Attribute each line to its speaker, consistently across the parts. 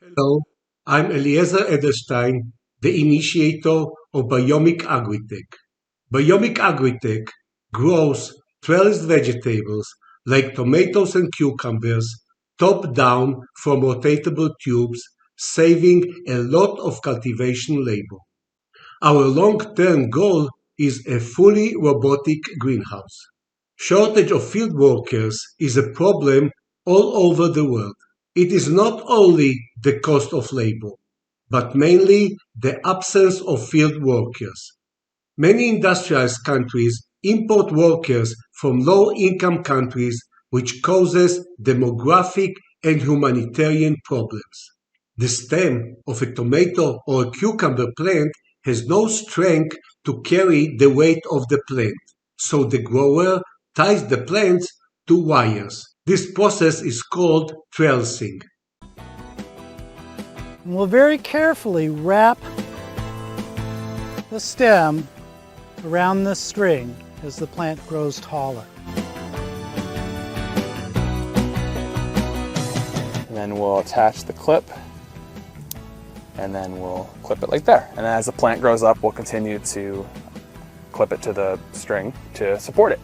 Speaker 1: Hello, I'm Eliezer Edelstein, the initiator of BiomicAgritech. BiomicAgritech grows trellised vegetables like tomatoes and cucumbers top down from rotatable tubes, saving a lot of cultivation labor. Our long-term goal is a fully robotic greenhouse. Shortage of field workers is a problem all over the world. It is not only the cost of labor, but mainly the absence of field workers. Many industrialized countries import workers from low-income countries, which causes demographic and humanitarian problems. The stem of a tomato or a cucumber plant has no strength to carry the weight of the plant, so the grower ties the plants to wires. This process is called trellising.
Speaker 2: We'll very carefully wrap the stem around the string as the plant grows taller.
Speaker 3: And then we'll attach the clip, and then we'll clip it like there. And as the plant grows up, we'll continue to clip it to the string to support it.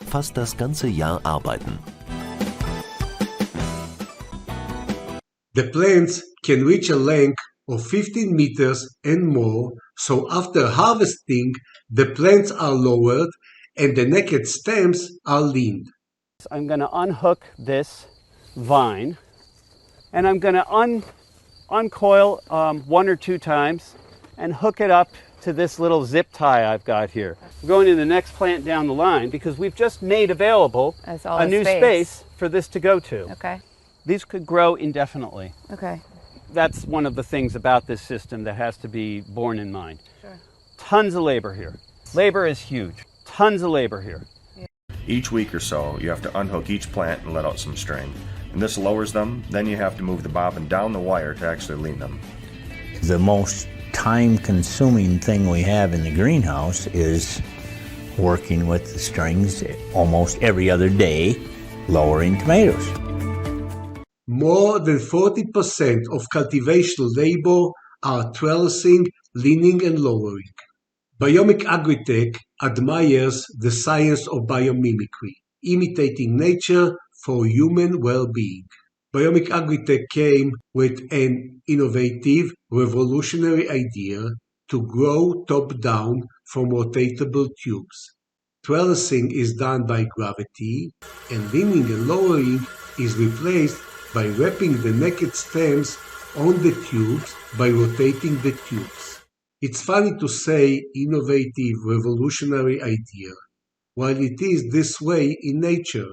Speaker 4: Fast das ganze Jahr arbeiten.
Speaker 1: The plants can reach a length of 15 meters and more, so after harvesting, the plants are lowered and the naked stems are leaned.
Speaker 5: I'm going to unhook this vine, and I'm going to uncoil 1 or 2 times and hook it up to this little zip tie I've got here. We're going to the next plant down the line because we've just made available a new space for this to go to.
Speaker 6: Okay.
Speaker 5: These could grow indefinitely.
Speaker 6: Okay.
Speaker 5: That's one of the things about this system that has to be borne in mind.
Speaker 6: Sure.
Speaker 5: Tons of labor here. Labor is huge. Tons of labor here.
Speaker 7: Each week or so, you have to unhook each plant and let out some string. And this lowers them, then you have to move the bobbin down the wire to actually lean them.
Speaker 8: The most time-consuming thing we have in the greenhouse is working with the strings almost every other day, lowering tomatoes.
Speaker 1: More than 40% of cultivation labor are trellising, leaning and lowering. BiomicAgritech admires the science of biomimicry, imitating nature for human well-being. BiomicAgritech came with an innovative, revolutionary idea to grow top-down from rotatable tubes. Trellising is done by gravity, and leaning and lowering is replaced by wrapping the naked stems on the tubes by rotating the tubes. It's funny to say innovative, revolutionary idea, while it is this way in nature.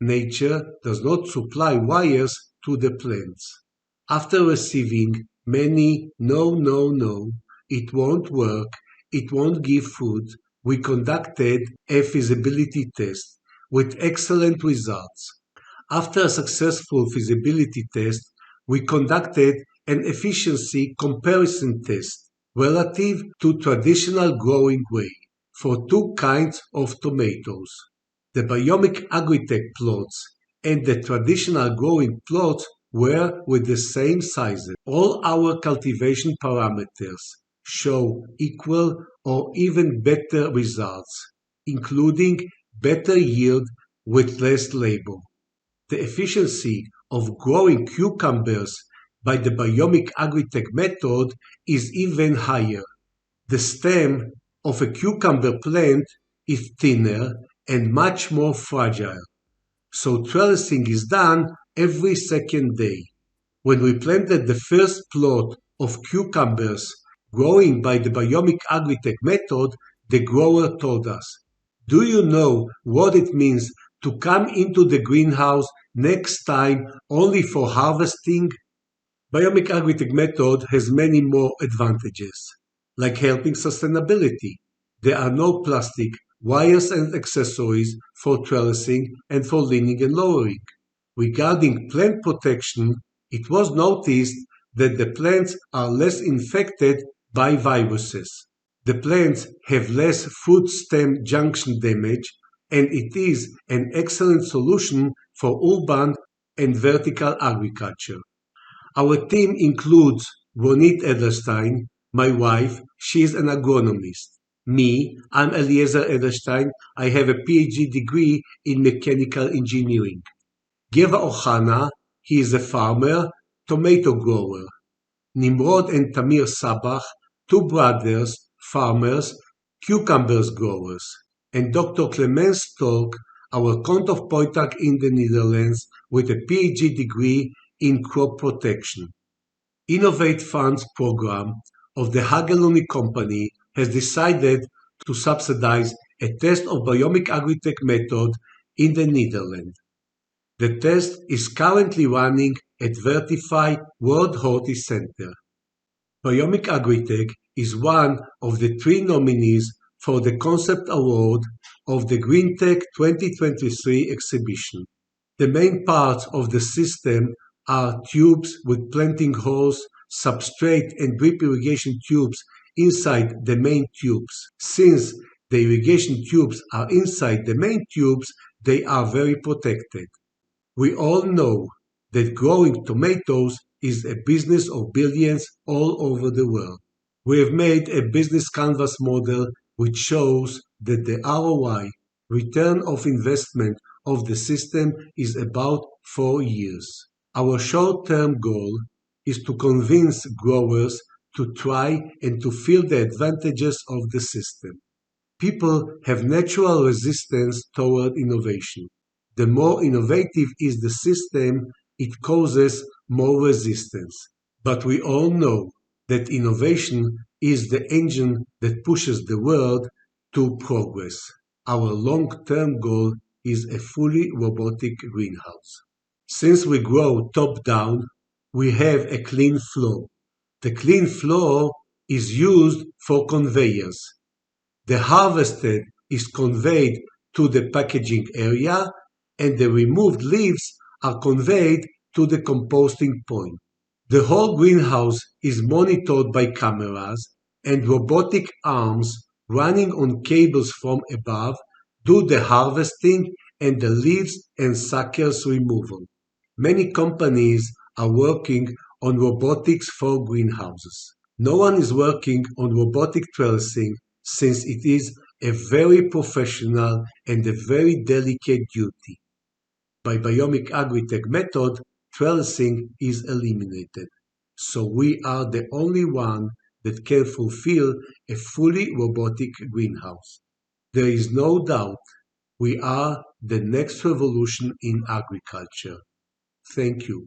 Speaker 1: Nature does not supply wires to the plants. After receiving many no, it won't work, it won't give food, we conducted a feasibility test with excellent results. After a successful feasibility test, we conducted an efficiency comparison test relative to traditional growing way for 2 kinds of tomatoes. The BiomicAgritech plots and the traditional growing plots were with the same sizes. All our cultivation parameters show equal or even better results, including better yield with less labor. The efficiency of growing cucumbers by the BiomicAgritech method is even higher. The stem of a cucumber plant is thinner and much more fragile, so trellising is done every second day. When we planted the first plot of cucumbers growing by the BiomicAgritech method, the grower told us, "Do you know what it means to come into the greenhouse next time only for harvesting?" BiomicAgritech method has many more advantages, like helping sustainability. There are no plastic, wires and accessories for trellising and for leaning and lowering. Regarding plant protection, it was noticed that the plants are less infected by viruses. The plants have less foot stem junction damage and it is an excellent solution for urban and vertical agriculture. Our team includes Ronit Edelstein, my wife, she is an agronomist. Me, I'm Eliezer Edelstein, I have a PhD degree in mechanical engineering. Geva Ohana, he is a farmer, tomato grower. Nimrod and Tamir Sabach, two brothers, farmers, cucumbers growers. And Dr. Clemens Stolk, our counterpointer in the Netherlands with a PhD degree in crop protection. Innovate Funds program of the Hageluni Company has decided to subsidize a test of BiomicAgritech method in the Netherlands. The test is currently running at Vertify World Horti Center. BiomicAgritech is one of the 3 nominees for the Concept Award of the GreenTech 2023 exhibition. The main parts of the system are tubes with planting holes, substrate and drip irrigation tubes inside the main tubes. Since the irrigation tubes are inside the main tubes, they are very protected. We all know that growing tomatoes is a business of billions all over the world. We have made a business canvas model which shows that the ROI, return of investment, of the system is about 4 years. Our short-term goal is to convince growers to try and to feel the advantages of the system. People have natural resistance toward innovation. The more innovative is the system, it causes more resistance. But we all know that innovation is the engine that pushes the world to progress. Our long-term goal is a fully robotic greenhouse. Since we grow top-down, we have a clean floor. The clean floor is used for conveyors. The harvested is conveyed to the packaging area, and the removed leaves are conveyed to the composting point. The whole greenhouse is monitored by cameras, and robotic arms running on cables from above do the harvesting and the leaves and suckers removal. Many companies are working on robotics for greenhouses. No one is working on robotic trellising since it is a very professional and a very delicate duty. By BiomicAgritech method, trellising is eliminated. So we are the only one that can fulfill a fully robotic greenhouse. There is no doubt we are the next revolution in agriculture. Thank you.